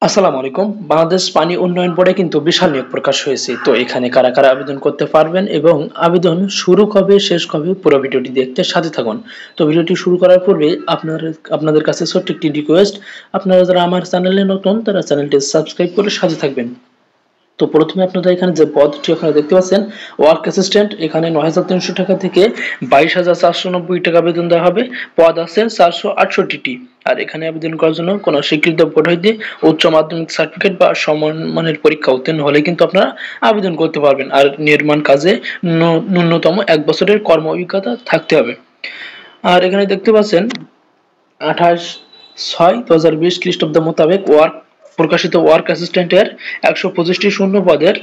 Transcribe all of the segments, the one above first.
আসসালামু আলাইকুম। বাংলাদেশ পানি উন্নয়ন বোর্ডে কিন্তু বিশাল নিয়োগ প্রকাশ হয়েছে। তো এখানে কারা, কারা আবেদন করতে পারবেন এবং আবেদন শুরু কবে, শেষ কবে পুরো ভিডিওটি দেখতে সাথে থাকুন। তো ভিডিওটি শুরু করার পূর্বে আপনাদের কাছে ছোট্ট একটি রিকোয়েস্ট, আপনারা যারা আমার চ্যানেলে নতুন তারা চ্যানেলটি সাবস্ক্রাইব করে সাথে থাকবেন। তো প্রথমে আপনারা এখানে যে পদটি ওখানে দেখতে পাচ্ছেন ওয়ার্ক অ্যাসিস্ট্যান্ট, এখানে ৯৩০০ টাকা থেকে ২২,৪৯০ টাকা বেতন দেওয়া হবে। পদ আছে ৪৬৮টি। আর এখানে আবেদন করার জন্য কোনো স্বীকৃত বোর্ড হইতে উচ্চ মাধ্যমিক সার্টিফিকেট বা সমমানের পরীক্ষা উত্তীর্ণ হলে কিন্তু আপনারা আবেদন করতে পারবেন। আর নির্মাণ কাজে ন্যূনতম ১ বছরের কর্ম অভিজ্ঞতা থাকতে হবে। আর এখানে দেখতে পাচ্ছেন ২৮/৬/২০২০ খ্রিস্টাব্দ মোতাবেক প্রকাশিত ওয়ার্ক অ্যাসিস্ট্যান্টের ১২৫টি শূন্য পদের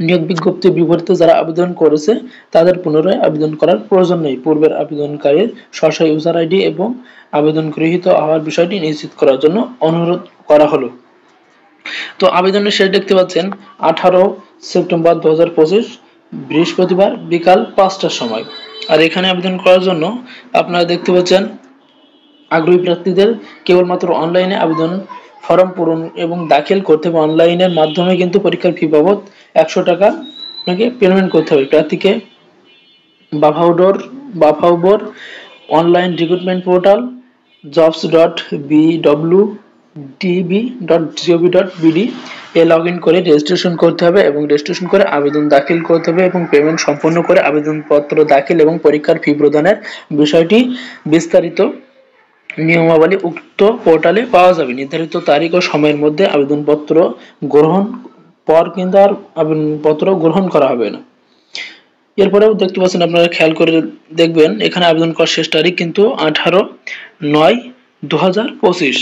নিয়োগ বিজ্ঞপ্তির বিপরীতে যারা আবেদন করেছে তাদের পুনরায় আবেদন করার প্রয়োজন নেই। পূর্বের আবেদনকারীর স্ব ইউজার আইডি এবং আবেদন গৃহীত হওয়ার বিষয়টি নিশ্চিত করার জন্য অনুরোধ করা হলো। তো আবেদনের শেষ দেখতে পাচ্ছেন ১৮ সেপ্টেম্বর ২০২৫ বৃহস্পতিবার বিকাল ৫টার সময়। আর এখানে আবেদন করার জন্য আপনারা দেখতে পাচ্ছেন আগ্রহী প্রার্থীদের কেবলমাত্র অনলাইনে আবেদন ফর্ম পূরণ এবং দাখিল করতে হবে। অনলাইনের মাধ্যমে কিন্তু পরীক্ষার ফি বাবদ ১০০ টাকা আপনাকে পেমেন্ট করতে হবে। প্রার্থীকে বাফাউডোর অনলাইন রিক্রুটমেন্ট পোর্টাল jobs.bwdb.gov.bd এ লগ ইন করে রেজিস্ট্রেশন করতে হবে এবং রেজিস্ট্রেশন করে আবেদন দাখিল করতে হবে এবং পেমেন্ট সম্পন্ন করে আবেদনপত্র দাখিল এবং পরীক্ষার ফি প্রদানের বিষয়টি বিস্তারিত নিয়মাবলী উক্ত পোর্টালে পাওয়া যাবে। নির্ধারিত তারিখ ও সময়ের মধ্যে আবেদনপত্র গ্রহণ পর কিন্তু আর আবেদনপত্র গ্রহণ করা হবে না। এরপরেও দেখতে পাচ্ছেন, আপনারা খেয়াল করে দেখবেন এখানে আবেদন করার শেষ তারিখ কিন্তু ১৮/৯/২০২৫।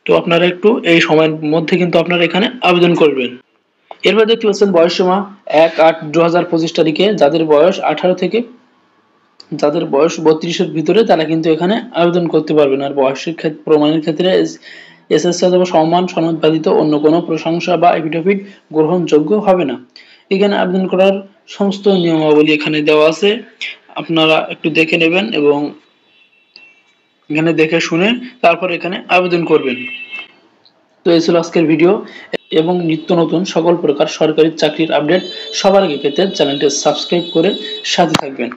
তো আপনারা একটু এই সময়ের মধ্যে কিন্তু আপনারা এখানে আবেদন করবেন। এরপর দেখতে পাচ্ছেন বয়সসীমা ১/৮/২০২৫ তারিখে যাদের বয়স ১৮ থেকে যাদের বয়স ৩২-এর ভিতরে তারা কিন্তু এখানে আবেদন করতে পারবেন। আর বয়সের প্রমাণের ক্ষেত্রে এসএসসি অথবা সমমান সনদ ব্যতীত অন্য কোনো প্রশংসা বা এফিডেভিট গ্রহণযোগ্য হবে না। এখানে আবেদন করার সমস্ত নিয়মাবলী এখানে দেওয়া আছে, আপনারা একটু দেখে নেবেন এবং এখানে দেখে শুনে তারপর এখানে আবেদন করবেন। তো এই ছিল আজকের ভিডিও এবং নিত্য নতুন সকল প্রকার সরকারি চাকরির আপডেট সবার আগে পেতে চ্যানেলটি সাবস্ক্রাইব করে সাথে থাকবেন।